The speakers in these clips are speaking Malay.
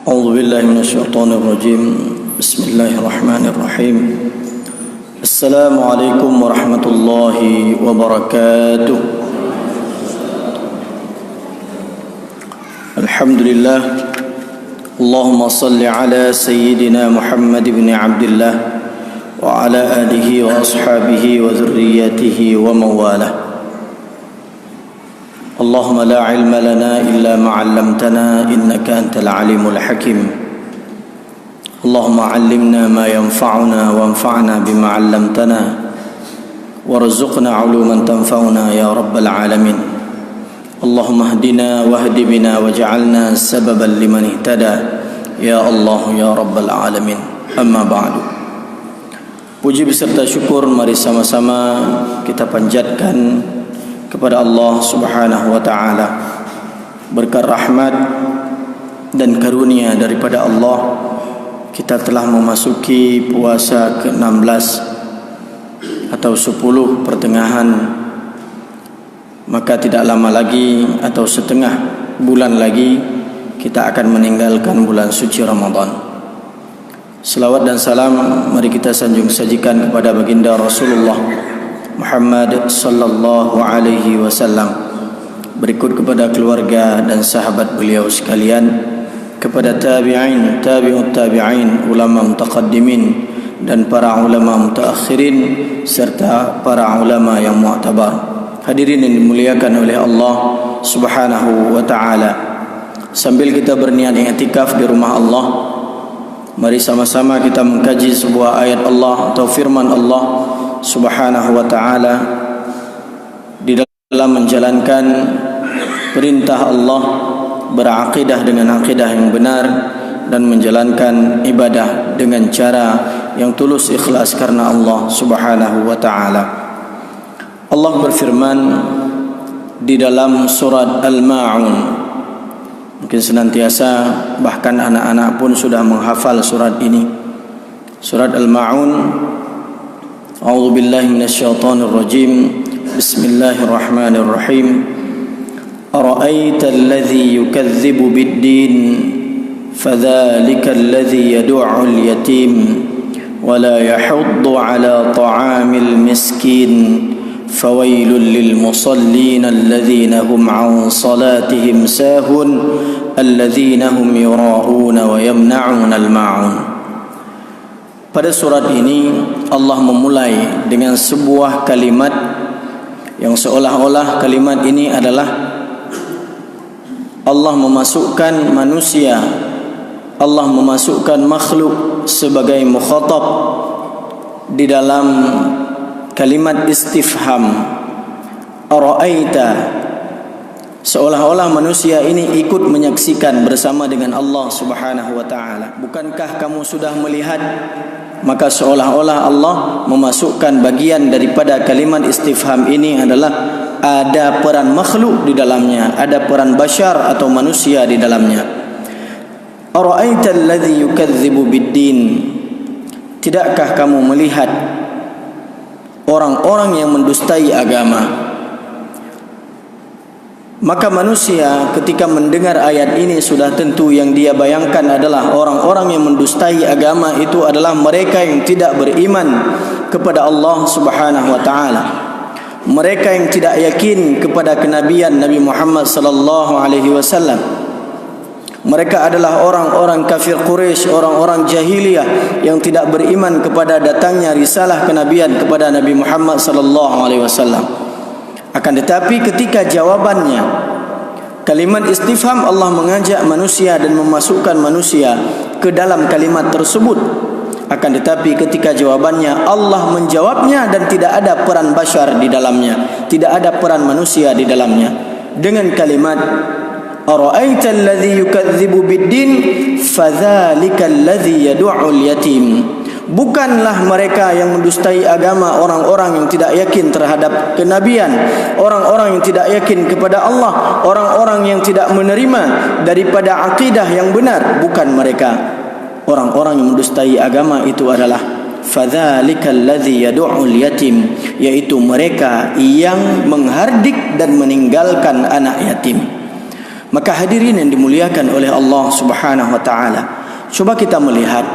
أعوذ بالله من الشيطان الرجيم بسم الله الرحمن الرحيم السلام عليكم ورحمة الله وبركاته الحمد لله اللهم صل على سيدنا محمد بن عبد الله وعلى آله وأصحابه وذريته ومن والاه اللهم لا علم لنا إلا ما علمتنا إنك أنت العليم الحكيم اللهم علمنا ما ينفعنا وانفعنا بما علمتنا وارزقنا علوما تنفعنا يا رب العالمين اللهم اهدنا واهد بنا واجعلنا سببا لمن اهتدى يا الله يا رب العالمين أما بعد. Puji beserta syukur mari sama-sama kita panjatkan kepada Allah Subhanahu wa taala. Berkat rahmat dan karunia daripada Allah, kita telah memasuki puasa ke-16 atau 10 pertengahan. Maka tidak lama lagi atau setengah bulan lagi kita akan meninggalkan bulan suci Ramadan. Selawat dan salam mari kita sajikan kepada baginda Rasulullah Muhammad sallallahu alaihi wasallam, berikut kepada keluarga dan sahabat beliau sekalian, kepada tabi'in, tabi'ut tabi'in, ulama mutaqaddimin dan para ulama mutaakhirin serta para ulama yang mu'tabar. Hadirin yang dimuliakan oleh Allah Subhanahu wa taala. Sambil kita berniat i'tikaf di rumah Allah, mari sama-sama kita mengkaji sebuah ayat Allah atau firman Allah Subhanahu wa ta'ala di dalam menjalankan perintah Allah, berakidah dengan akidah yang benar dan menjalankan ibadah dengan cara yang tulus ikhlas karena Allah Subhanahu wa ta'ala. Allah berfirman di dalam surat Al-Ma'un. Mungkin senantiasa bahkan anak-anak pun sudah menghafal surat ini. Surat Al-Ma'un. A'udzu billahi minasyaitonir rajim. Bismillahirrahmanirrahim. Ara'aita alladhi yukadzibu bid-din fadzalika alladhi yad'u'ul yatim wa la yahuddu 'ala ta'amil miskin fawailul lil musallin alladhina hum 'an salatihim sahun alladhina hum yura'una wa yamna'una al-ma'un. Pada surat ini Allah memulai dengan sebuah kalimat yang seolah-olah kalimat ini adalah Allah memasukkan manusia, Allah memasukkan makhluk sebagai mukhatab di dalam kalimat istifham. Ara'aita, seolah-olah manusia ini ikut menyaksikan bersama dengan Allah Subhanahu wa taala. Bukankah kamu sudah melihat? Maka seolah-olah Allah memasukkan bagian daripada kalimat istifham ini adalah ada peran makhluk di dalamnya, ada peran bashar atau manusia di dalamnya. Ara'aita alladhi yukadzibu bid-din, tidakkah kamu melihat orang-orang yang mendustai agama? Maka manusia ketika mendengar ayat ini sudah tentu yang dia bayangkan adalah orang-orang yang mendustai agama itu adalah mereka yang tidak beriman kepada Allah Subhanahu wa taala. Mereka yang tidak yakin kepada kenabian Nabi Muhammad sallallahu alaihi wasallam. Mereka adalah orang-orang kafir Quraisy, orang-orang jahiliyah yang tidak beriman kepada datangnya risalah kenabian kepada Nabi Muhammad sallallahu alaihi wasallam. Akan tetapi ketika jawabannya kalimat istifham, Allah mengajak manusia dan memasukkan manusia ke dalam kalimat tersebut. Akan tetapi ketika jawabannya Allah menjawabnya dan tidak ada peran bashar di dalamnya, tidak ada peran manusia di dalamnya, dengan kalimat ara'aita alladhi yukadzibu bid-din fadzalika alladhi yad'u'ul yatim. Bukanlah mereka yang mendustai agama orang-orang yang tidak yakin terhadap kenabian, orang-orang yang tidak yakin kepada Allah, orang-orang yang tidak menerima daripada akidah yang benar. Bukan mereka. Orang-orang yang mendustai agama itu adalah fadzalika alladzi yad'u'ul yatim, yaitu mereka yang menghardik dan meninggalkan anak yatim. Maka hadirin yang dimuliakan oleh Allah Subhanahu wa taala, coba kita melihat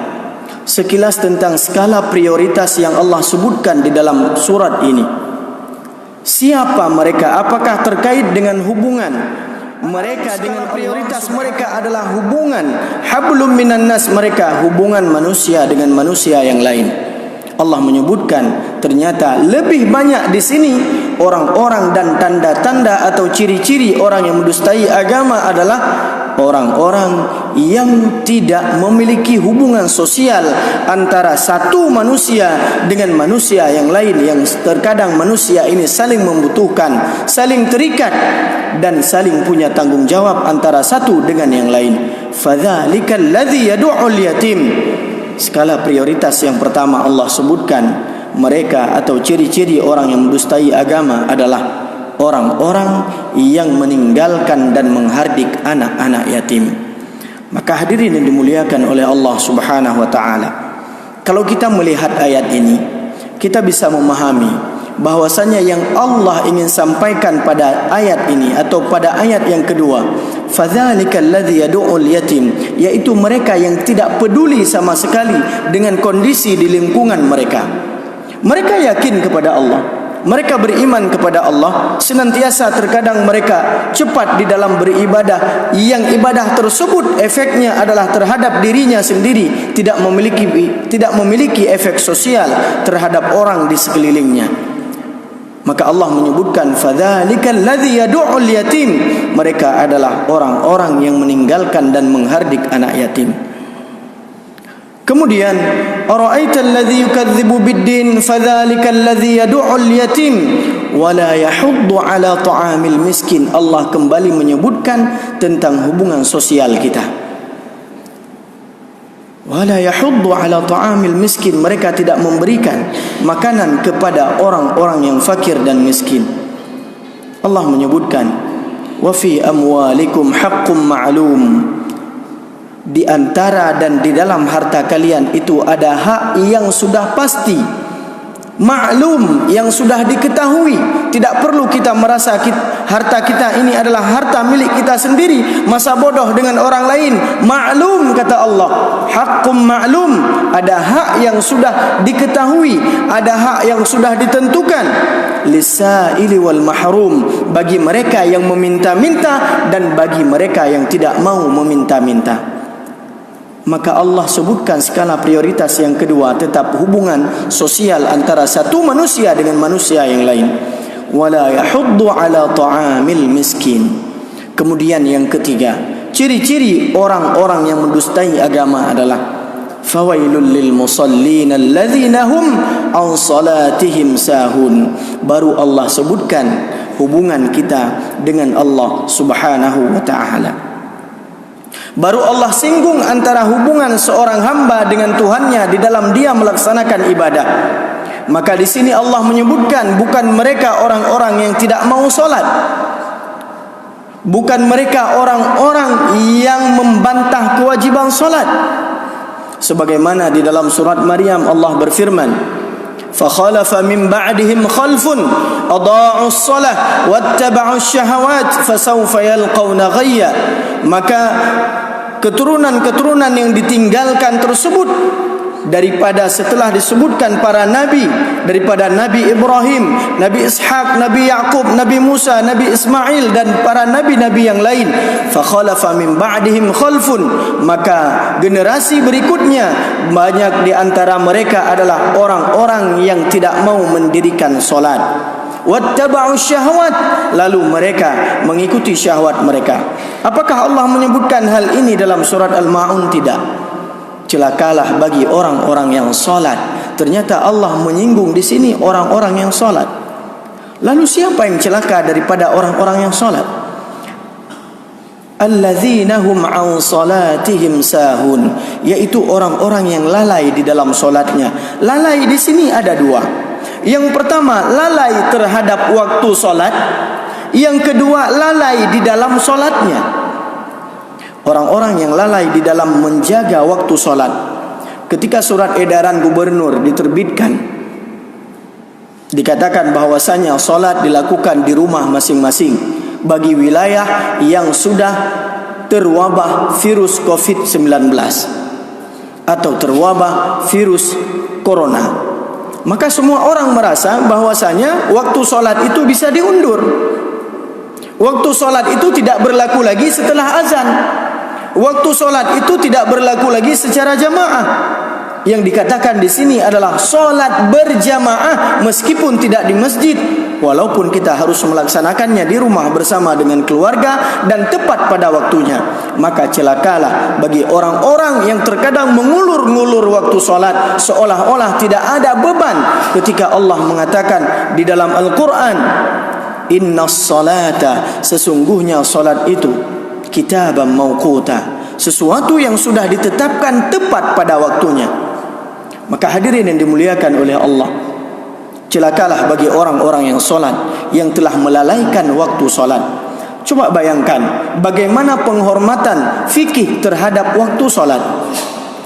sekilas tentang skala prioritas yang Allah sebutkan di dalam surat ini. Siapa mereka? Apakah terkait dengan hubungan mereka dengan prioritas mereka adalah hubungan hablum minan nas, mereka hubungan manusia dengan manusia yang lain. Allah menyebutkan ternyata lebih banyak di sini orang-orang dan tanda-tanda atau ciri-ciri orang yang mendustai agama adalah orang-orang yang tidak memiliki hubungan sosial antara satu manusia dengan manusia yang lain, yang terkadang manusia ini saling membutuhkan, saling terikat dan saling punya tanggung jawab antara satu dengan yang lain. Fadzalikal ladzi yad'ul yatim. Skala prioritas yang pertama Allah sebutkan mereka atau ciri-ciri orang yang mendustai agama adalah orang-orang yang meninggalkan dan menghardik anak-anak yatim. Maka hadirin yang dimuliakan oleh Allah Subhanahu wa taala, kalau kita melihat ayat ini, kita bisa memahami bahwasanya yang Allah ingin sampaikan pada ayat ini atau pada ayat yang kedua, fadzalikal ladzi yad'ul yatim, yaitu mereka yang tidak peduli sama sekali dengan kondisi di lingkungan mereka. Mereka yakin kepada Allah, mereka beriman kepada Allah, senantiasa terkadang mereka cepat di dalam beribadah, yang ibadah tersebut efeknya adalah terhadap dirinya sendiri, tidak memiliki efek sosial terhadap orang di sekelilingnya. Maka Allah menyebutkan fadzalikal ladzi yad'ul yatim, mereka adalah orang-orang yang meninggalkan dan menghardik anak yatim. Kemudian ara'aital ladzi yukadzibu bid-din fadzalikal ladzi yad'ul yatim wa la yahuddu 'ala ta'amil miskin. Allah kembali menyebutkan tentang hubungan sosial kita. Wala yahuddu ala ta'amil miskin, mereka tidak memberikan makanan kepada orang-orang yang fakir dan miskin. Allah menyebutkan wa fi amwalikum haqqum ma'lum, di antara dan di dalam harta kalian itu ada hak yang sudah pasti, maklum, yang sudah diketahui. Tidak perlu kita merasa harta kita ini adalah harta milik kita sendiri, masa bodoh dengan orang lain. Maklum, kata Allah, haqqum ma'lum, ada hak yang sudah diketahui, ada hak yang sudah ditentukan. Lisaili wal mahrum, bagi mereka yang meminta-minta dan bagi mereka yang tidak mau meminta-minta. Maka Allah sebutkan skala prioritas yang kedua, tetap hubungan sosial antara satu manusia dengan manusia yang lain. Wala yahuddu ala ta'amil miskin. Kemudian yang ketiga, ciri-ciri orang-orang yang mendustai agama adalah fawailul lil musallin alladzina hum an salatihim sahun. Baru Allah sebutkan hubungan kita dengan Allah Subhanahu wa taala. Baru Allah singgung antara hubungan seorang hamba dengan Tuhannya di dalam dia melaksanakan ibadah. Maka di sini Allah menyebutkan bukan mereka orang-orang yang tidak mau solat, bukan mereka orang-orang yang membantah kewajiban solat. Sebagaimana di dalam surat Maryam Allah berfirman, fakhalafa min ba'dihim khalfun adaa'us shalah wattaba'us syahawat fasawfa yalqawna ghayya. Maka keturunan-keturunan yang ditinggalkan tersebut daripada setelah disebutkan para nabi, daripada Nabi Ibrahim, Nabi Ishaq, Nabi Yaqub, Nabi Musa, Nabi Ismail dan para nabi-nabi yang lain, fakhalafa min ba'dihim khalfun, maka generasi berikutnya banyak di antara mereka adalah orang-orang yang tidak mau mendirikan solat. Wattaba'u syahwat, lalu mereka mengikuti syahwat mereka. Apakah Allah menyebutkan hal ini dalam surat Al-Ma'un? Tidak. Celakalah bagi orang-orang yang solat. Ternyata Allah menyinggung di sini orang-orang yang solat. Lalu siapa yang celaka daripada orang-orang yang solat? Alladzina hum an salatihim sahun, yaitu orang-orang yang lalai di dalam solatnya. Lalai di sini ada dua. Yang pertama, lalai terhadap waktu solat. Yang kedua, lalai di dalam solatnya. Orang-orang yang lalai di dalam menjaga waktu solat. Ketika surat edaran gubernur diterbitkan, dikatakan bahwasanya solat dilakukan di rumah masing-masing, bagi wilayah yang sudah terwabah virus COVID-19 atau terwabah virus corona. Maka semua orang merasa bahwasanya waktu solat itu bisa diundur. Waktu solat itu tidak berlaku lagi setelah azan. Waktu solat itu tidak berlaku lagi secara jamaah. Yang dikatakan di sini adalah solat berjamaah meskipun tidak di masjid, walaupun kita harus melaksanakannya di rumah bersama dengan keluarga dan tepat pada waktunya. Maka celakalah bagi orang-orang yang terkadang mengulur-ngulur waktu solat seolah-olah tidak ada beban, ketika Allah mengatakan di dalam Al-Quran, innas salata, sesungguhnya solat itu kitaban mauquta, sesuatu yang sudah ditetapkan tepat pada waktunya. Maka hadirin yang dimuliakan oleh Allah, celakalah bagi orang-orang yang solat yang telah melalaikan waktu solat. Coba bayangkan bagaimana penghormatan fikih terhadap waktu solat.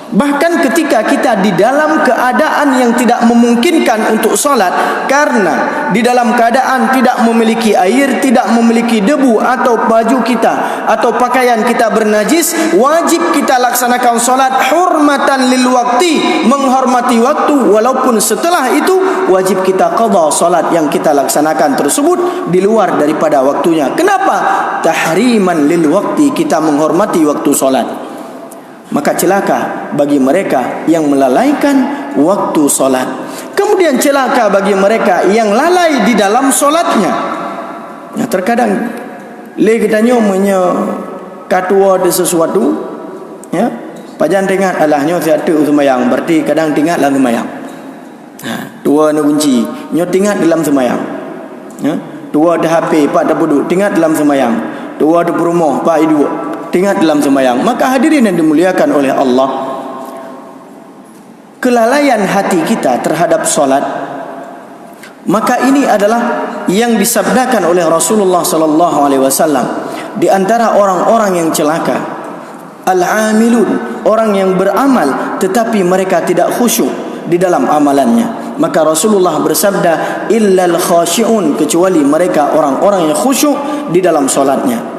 Bahkan ketika kita di dalam keadaan yang tidak memungkinkan untuk solat, karena di dalam keadaan tidak memiliki air, tidak memiliki debu, atau baju kita atau pakaian kita bernajis, wajib kita laksanakan solat hurmatan lil wakti, menghormati waktu. Walaupun setelah itu wajib kita qadha solat yang kita laksanakan tersebut di luar daripada waktunya. Kenapa? Tahriman lil wakti, kita menghormati waktu solat. Maka celaka bagi mereka yang melalaikan waktu solat. Kemudian celaka bagi mereka yang lalai di dalam solatnya. Ya, terkadang kita nyonya katua de sesuatu, ya, pajan tingat alahnya satu semayang, berarti kadang tingat dalam semayang. Tua na kunci, nyo tingat dalam semayang. Ya, tua ada HP, pak ada duduk, tingat dalam semayang. Tua ada rumah, pak hidup, tingat dalam semayang. Maka hadirin yang dimuliakan oleh Allah, kelalaian hati kita terhadap solat, maka ini adalah yang disabdakan oleh Rasulullah sallallahu alaihi wasallam. Di antara orang-orang yang celaka, al-amilun, orang yang beramal tetapi mereka tidak khusyuk di dalam amalannya. Maka Rasulullah bersabda, illal khashi'un, kecuali mereka orang-orang yang khusyuk di dalam solatnya.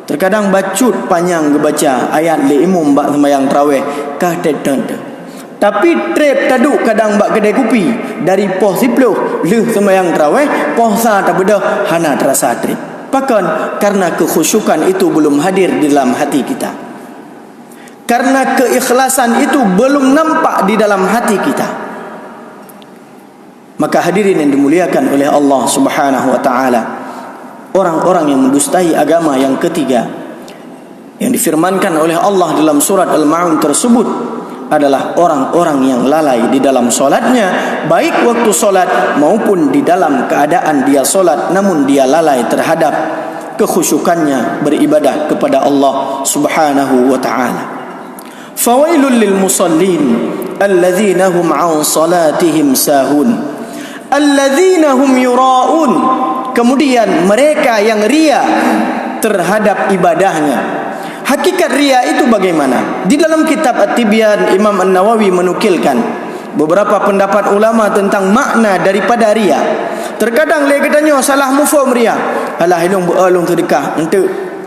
Terkadang bacut panjang kebaca ayat li imum bak sembahyang tarawih kah tentang. Tapi trep taduk kadang bak kedai kopi dari poh 10 leh sembahyang tarawih poh sa tak beda hana terasa trep. Bahkan karena kekhusyukan itu belum hadir di dalam hati kita. Karena keikhlasan itu belum nampak di dalam hati kita. Maka hadirin yang dimuliakan oleh Allah Subhanahu wa taala, orang-orang yang mendustai agama yang ketiga yang difirmankan oleh Allah dalam surat Al-Ma'un tersebut adalah orang-orang yang lalai di dalam solatnya, baik waktu solat maupun di dalam keadaan dia solat namun dia lalai terhadap kekhusyukannya beribadah kepada Allah Subhanahu wa ta'ala. Fawailul lil musallin alladzina hum 'an salatihim sahun alladzina hum yura'un. Kemudian mereka yang ria terhadap ibadahnya. Hakikat ria itu bagaimana? Di dalam kitab At-Tibyan, Imam An-Nawawi menukilkan beberapa pendapat ulama tentang makna daripada ria. Terkadang le katanya salah mufhum ria. Alah hilung beralung sedekah untuk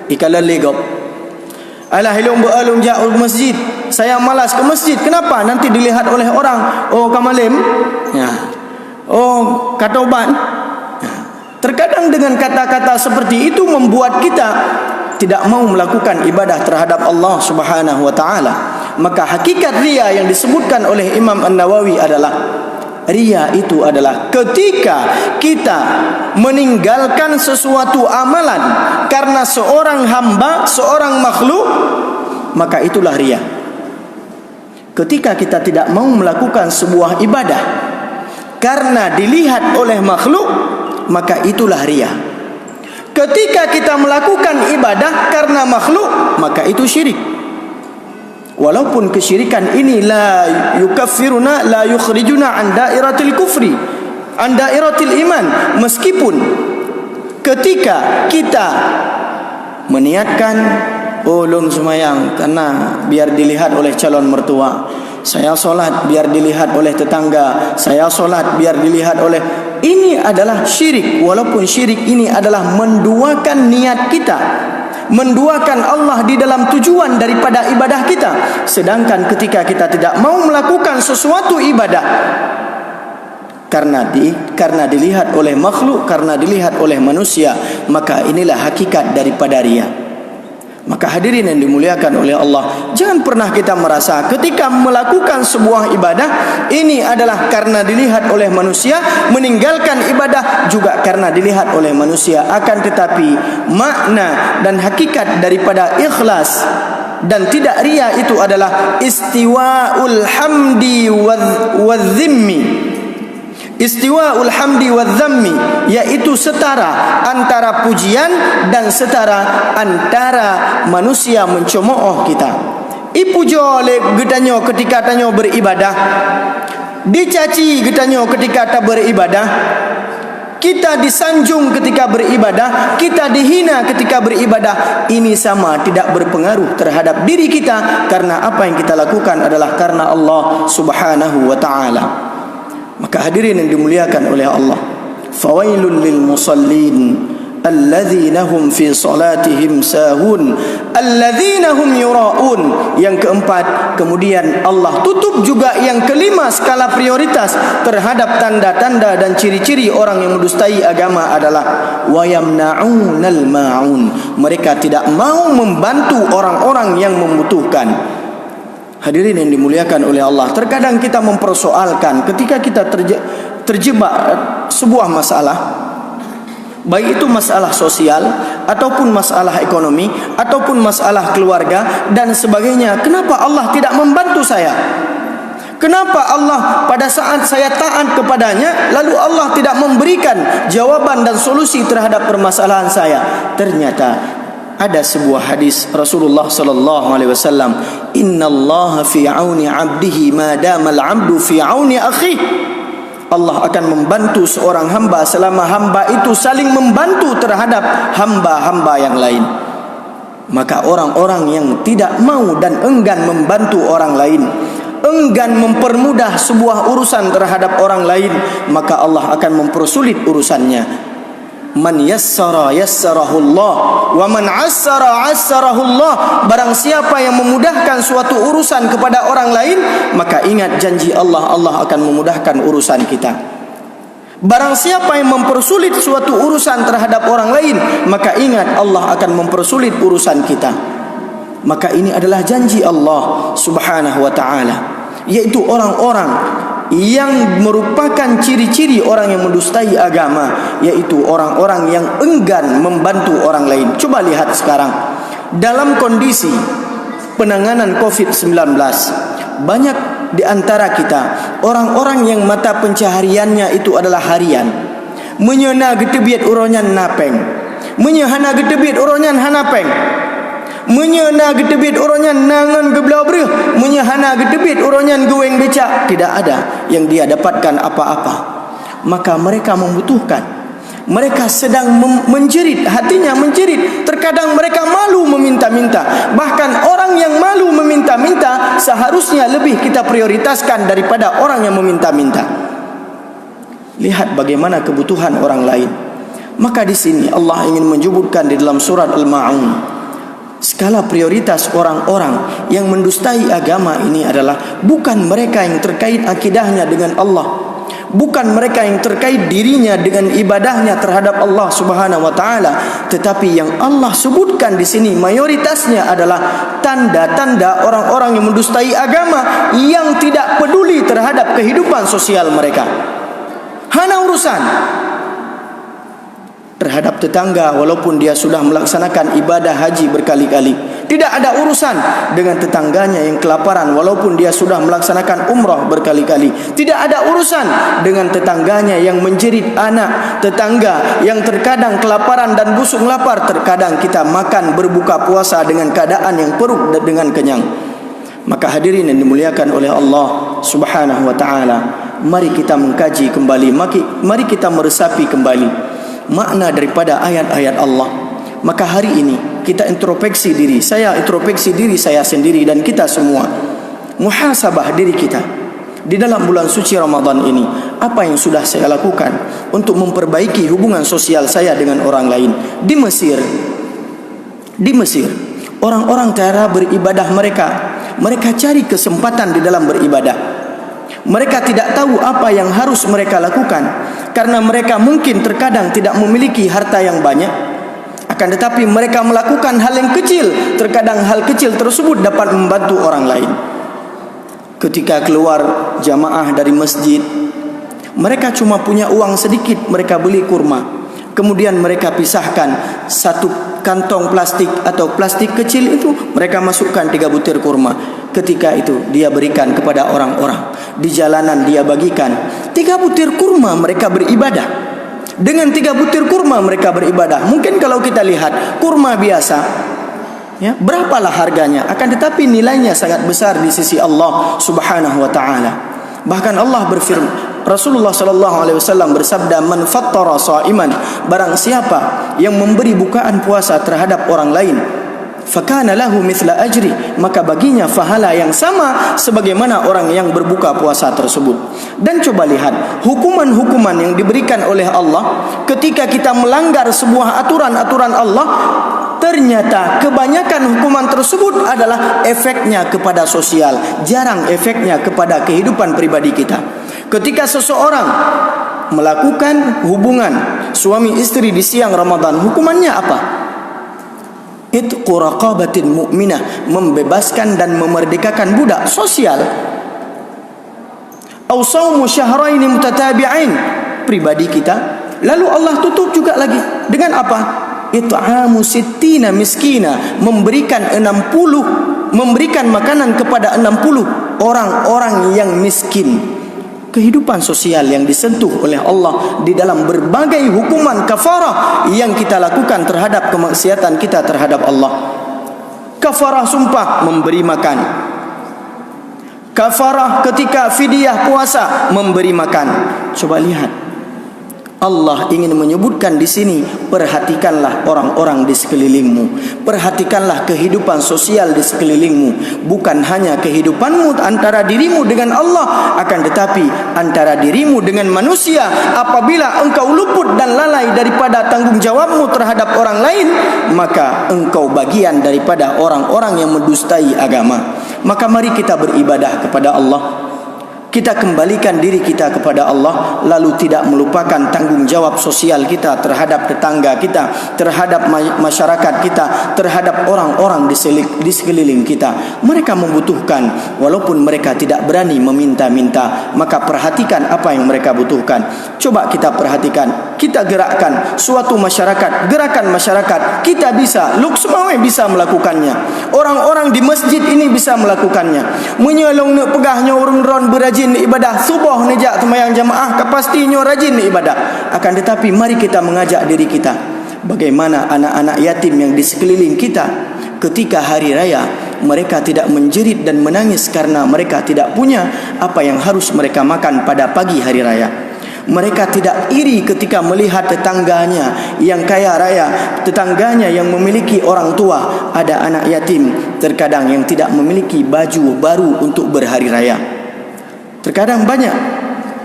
ikalan legop. Alah hilung beralung jauh masjid. Saya malas ke masjid. Kenapa? Nanti dilihat oleh orang. Oh kamalim. Ya. Oh kata obat. Terkadang dengan kata-kata seperti itu membuat kita tidak mau melakukan ibadah terhadap Allah Subhanahu wa taala. Maka hakikat ria yang disebutkan oleh Imam An-Nawawi adalah, ria itu adalah ketika kita meninggalkan sesuatu amalan karena seorang hamba, seorang makhluk, maka itulah ria. Ketika kita tidak mau melakukan sebuah ibadah karena dilihat oleh makhluk, maka itulah ria. Ketika kita melakukan ibadah karena makhluk, maka itu syirik. Walaupun kesyirikan ini la yukaffiruna, la yukhrijuna an dairatil kufri, an dairatil iman. Meskipun ketika kita meniatkan ulung semayang karena biar dilihat oleh calon mertua, saya solat biar dilihat oleh tetangga, saya solat biar dilihat oleh Ini adalah syirik, walaupun syirik ini adalah menduakan niat kita, menduakan Allah di dalam tujuan daripada ibadah kita. Sedangkan ketika kita tidak mau melakukan sesuatu ibadah karena dilihat oleh makhluk, karena dilihat oleh manusia, maka inilah hakikat daripada riya. Maka hadirin yang dimuliakan oleh Allah, jangan pernah kita merasa ketika melakukan sebuah ibadah ini adalah karena dilihat oleh manusia, meninggalkan ibadah juga karena dilihat oleh manusia. Akan tetapi makna dan hakikat daripada ikhlas dan tidak riya itu adalah istiwa'ul hamdi wadh-dhimmi. Istiwa'ul hamdi wadh-dhammi, yaitu setara antara pujian dan setara antara manusia mencemooh kita. Ipujo le gedanyo ketika tanyo beribadah, dicaci gedanyo ketika ta beribadah, kita disanjung ketika beribadah, kita dihina ketika beribadah. Ini sama, tidak berpengaruh terhadap diri kita, karena apa yang kita lakukan adalah karena Allah Subhanahu wa ta'ala. Maka hadirin yang dimuliakan oleh Allah, fawailul lil musallin alladzina hum fi salatihim sahun alladzina hum yuraun. Yang keempat, kemudian Allah tutup juga yang kelima skala prioritas terhadap tanda-tanda dan ciri-ciri orang yang mendustai agama adalah wayamna'unal ma'un. Mereka tidak mau membantu orang-orang yang membutuhkan. Hadirin yang dimuliakan oleh Allah, terkadang kita mempersoalkan ketika kita terjebak sebuah masalah, baik itu masalah sosial ataupun masalah ekonomi ataupun masalah keluarga dan sebagainya. Kenapa Allah tidak membantu saya? Kenapa Allah pada saat saya taat kepadanya lalu Allah tidak memberikan jawaban dan solusi terhadap permasalahan saya? Ternyata ada sebuah hadis Rasulullah sallallahu alaihi wasallam, innallaha fi auni 'abdihi ma dama al-'abdu fi auni akhihi. Allah akan membantu seorang hamba selama hamba itu saling membantu terhadap hamba-hamba yang lain. Maka orang-orang yang tidak mau dan enggan membantu orang lain, enggan mempermudah sebuah urusan terhadap orang lain, maka Allah akan mempersulit urusannya. Man yassara yassarahullah wa man assara assarahullah. Barang siapa yang memudahkan suatu urusan kepada orang lain, maka ingat janji Allah, Allah akan memudahkan urusan kita. Barang siapa yang mempersulit suatu urusan terhadap orang lain, maka ingat Allah akan mempersulit urusan kita. Maka ini adalah janji Allah Subhanahu wa ta'ala, yaitu orang-orang yang merupakan ciri-ciri orang yang mendustai agama, yaitu orang-orang yang enggan membantu orang lain. Coba lihat sekarang dalam kondisi penanganan COVID-19, banyak di antara kita orang-orang yang mata pencahariannya itu adalah harian, menyena getebiat uronyan napeng, menyehana getebiat uronyan hanapeng, menyena gedebit uronyan nangan geblau breh, menyehana gedebit uronyan gueng becak. Tidak ada yang dia dapatkan apa-apa. Maka mereka membutuhkan, mereka sedang menjerit, hatinya menjerit. Terkadang mereka malu meminta-minta. Bahkan orang yang malu meminta-minta seharusnya lebih kita prioritaskan daripada orang yang meminta-minta. Lihat bagaimana kebutuhan orang lain. Maka di sini Allah ingin menyebutkan di dalam surat Al-Ma'un, skala prioritas orang-orang yang mendustai agama ini adalah bukan mereka yang terkait akidahnya dengan Allah, bukan mereka yang terkait dirinya dengan ibadahnya terhadap Allah Subhanahu wa taala, tetapi yang Allah sebutkan di sini mayoritasnya adalah tanda-tanda orang-orang yang mendustai agama, yang tidak peduli terhadap kehidupan sosial mereka. Hana urusan terhadap tetangga walaupun dia sudah melaksanakan ibadah haji berkali-kali. Tidak ada urusan dengan tetangganya yang kelaparan walaupun dia sudah melaksanakan umrah berkali-kali. Tidak ada urusan dengan tetangganya yang menjerit anak, tetangga yang terkadang kelaparan dan busuk lapar. Terkadang kita makan berbuka puasa dengan keadaan yang perut dengan kenyang. Maka hadirin yang dimuliakan oleh Allah Subhanahu wa ta'ala, mari kita mengkaji kembali, mari kita meresapi kembali makna daripada ayat-ayat Allah. Maka hari ini kita introspeksi diri, saya introspeksi diri saya sendiri dan kita semua, muhasabah diri kita di dalam bulan suci Ramadan ini. apa yang sudah saya lakukan untuk memperbaiki hubungan sosial saya dengan orang lain. Di Mesir, orang-orang cara beribadah mereka cari kesempatan di dalam beribadah. Mereka tidak tahu apa yang harus mereka lakukan, karena mereka mungkin terkadang tidak memiliki harta yang banyak. Akan tetapi mereka melakukan hal yang kecil, terkadang hal kecil tersebut dapat membantu orang lain. Ketika keluar jamaah dari masjid, mereka cuma punya uang sedikit, mereka beli kurma. Kemudian mereka pisahkan satu kantong plastik atau plastik kecil itu, mereka masukkan 3 butir kurma. Ketika itu dia berikan kepada orang-orang. Di jalanan dia bagikan 3 butir kurma, mereka beribadah. Dengan 3 butir kurma mereka beribadah. Mungkin kalau kita lihat kurma biasa, ya, berapalah harganya, akan tetapi nilainya sangat besar di sisi Allah Subhanahu wa taala. Bahkan Allah berfirman, Rasulullah sallallahu alaihi wasallam bersabda, "Man fattara sha'iman," barang siapa yang memberi bukaan puasa terhadap orang lain, fakana lahu mithla ajri, maka baginya pahala yang sama sebagaimana orang yang berbuka puasa tersebut. Dan coba lihat hukuman-hukuman yang diberikan oleh Allah ketika kita melanggar sebuah aturan-aturan Allah. Ternyata kebanyakan hukuman tersebut adalah efeknya kepada sosial, jarang efeknya kepada kehidupan pribadi kita. Ketika seseorang melakukan hubungan suami istri di siang Ramadan, hukumannya apa? Itqu raqabatin mu'minah, membebaskan dan memerdekakan budak, sosial. Aw shaumu syahraini mutatabi'ain, pribadi kita. Lalu Allah tutup juga lagi dengan apa? It'amu sittina miskina, memberikan makanan kepada 60 orang-orang yang miskin. Kehidupan sosial yang disentuh oleh Allah di dalam berbagai hukuman kafarah yang kita lakukan terhadap kemaksiatan kita terhadap Allah. Kafarah sumpah, memberi makan. Kafarah ketika fidyah puasa, memberi makan. Coba lihat, Allah ingin menyebutkan di sini, perhatikanlah orang-orang di sekelilingmu, perhatikanlah kehidupan sosial di sekelilingmu, bukan hanya kehidupanmu antara dirimu dengan Allah, akan tetapi antara dirimu dengan manusia. Apabila engkau luput dan lalai daripada tanggung jawabmu terhadap orang lain, maka engkau bagian daripada orang-orang yang mendustai agama. Maka mari kita beribadah kepada Allah. Kita kembalikan diri kita kepada Allah, lalu tidak melupakan tanggung jawab sosial kita terhadap tetangga kita, terhadap masyarakat kita, terhadap orang-orang di sekeliling kita. Mereka membutuhkan, walaupun mereka tidak berani meminta-minta, maka perhatikan apa yang mereka butuhkan. Coba kita perhatikan, kita gerakkan suatu masyarakat, gerakan masyarakat. Kita bisa, semua bisa melakukannya. Orang-orang di masjid ini bisa melakukannya. Menyolong nak pegahnya orang-orang berajin ibadah subuh nejak sembahyang jamaah, kepastinya rajin ibadah. Akan tetapi mari kita mengajak diri kita, bagaimana anak-anak yatim yang di sekeliling kita ketika hari raya mereka tidak menjerit dan menangis karena mereka tidak punya apa yang harus mereka makan pada pagi hari raya. Mereka tidak iri ketika melihat tetangganya yang kaya raya, tetangganya yang memiliki orang tua. Ada anak yatim terkadang yang tidak memiliki baju baru untuk berhari raya. Terkadang banyak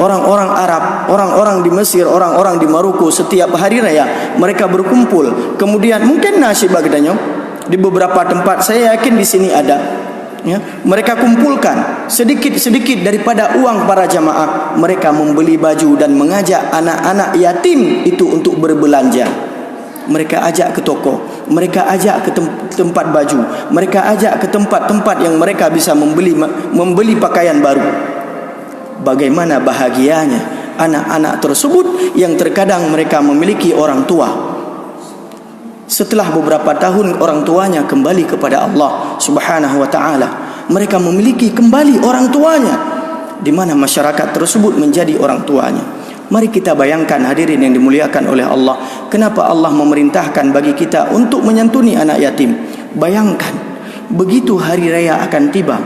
orang-orang Arab, orang-orang di Mesir, orang-orang di Maroko, setiap hari raya mereka berkumpul. Kemudian mungkin nasib bagdanya di beberapa tempat, saya yakin di sini ada, ya, mereka kumpulkan sedikit-sedikit daripada uang para jamaah. Mereka membeli baju dan mengajak anak-anak yatim itu untuk berbelanja. Mereka ajak ke toko, mereka ajak ke tempat baju, mereka ajak ke tempat-tempat yang mereka bisa membeli pakaian baru. Bagaimana bahagianya anak-anak tersebut yang terkadang mereka memiliki orang tua. Setelah beberapa tahun orang tuanya kembali kepada Allah Subhanahu wa taala, mereka memiliki kembali orang tuanya, di mana masyarakat tersebut menjadi orang tuanya. Mari kita bayangkan, hadirin yang dimuliakan oleh Allah, kenapa Allah memerintahkan bagi kita untuk menyantuni anak yatim. Bayangkan, begitu hari raya akan tiba,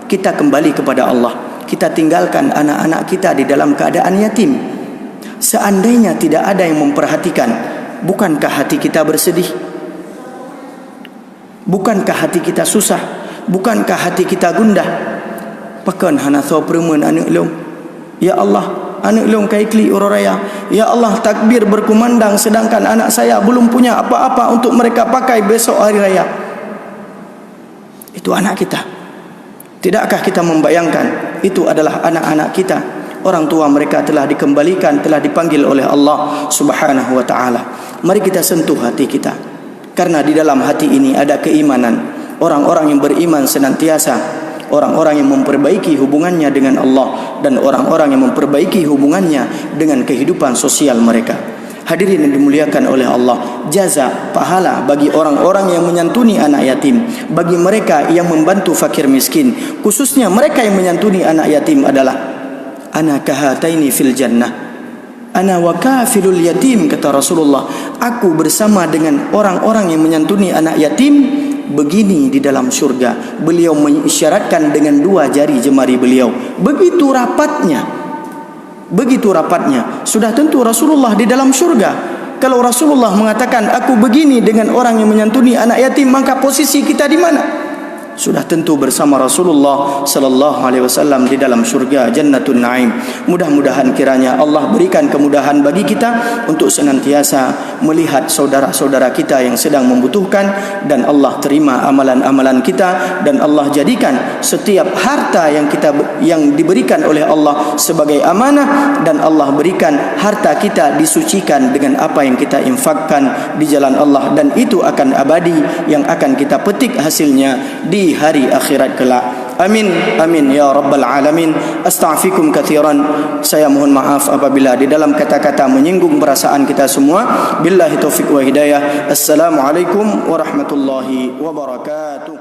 kita kembali kepada Allah, kita tinggalkan anak-anak kita di dalam keadaan yatim. Seandainya tidak ada yang memperhatikan, bukankah hati kita bersedih? Bukankah hati kita susah? Bukankah hati kita gundah? Pakan hana thaw permen anak long. Ya Allah, anak leong kaikli uroraya. Ya Allah, takbir berkumandang sedangkan anak saya belum punya apa-apa untuk mereka pakai besok hari raya. Itu anak kita. Tidakkah kita membayangkan itu adalah anak-anak kita? Orang tua mereka telah dikembalikan, telah dipanggil oleh Allah Subhanahu wa ta'ala. Mari kita sentuh hati kita, karena di dalam hati ini ada keimanan. Orang-orang yang beriman senantiasa, orang-orang yang memperbaiki hubungannya dengan Allah, dan orang-orang yang memperbaiki hubungannya dengan kehidupan sosial mereka. Hadirin yang dimuliakan oleh Allah, jaza pahala bagi orang-orang yang menyantuni anak yatim, bagi mereka yang membantu fakir miskin, khususnya mereka yang menyantuni anak yatim adalah ana kahataini fil jannah, ana wa kafilul yatim, kata Rasulullah, aku bersama dengan orang-orang yang menyantuni anak yatim begini di dalam surga. Beliau mengisyaratkan dengan dua jari jemari beliau. Begitu rapatnya, begitu rapatnya. Sudah tentu Rasulullah di dalam surga. Kalau Rasulullah mengatakan aku begini dengan orang yang menyantuni anak yatim, maka posisi kita di mana? Sudah tentu bersama Rasulullah sallallahu alaihi wasallam di dalam surga Jannatun Naim. Mudah-mudahan kiranya Allah berikan kemudahan bagi kita untuk senantiasa melihat saudara-saudara kita yang sedang membutuhkan, dan Allah terima amalan-amalan kita, dan Allah jadikan setiap harta yang diberikan oleh Allah sebagai amanah, dan Allah berikan harta kita disucikan dengan apa yang kita infakkan di jalan Allah, dan itu akan abadi yang akan kita petik hasilnya di hari akhirat kelak. Amin, amin ya rabbal alamin. Astaghfirukum katsiran. Saya mohon maaf apabila di dalam kata-kata menyinggung perasaan kita semua. Billahi taufik wa hidayah. Assalamualaikum warahmatullahi wabarakatuh.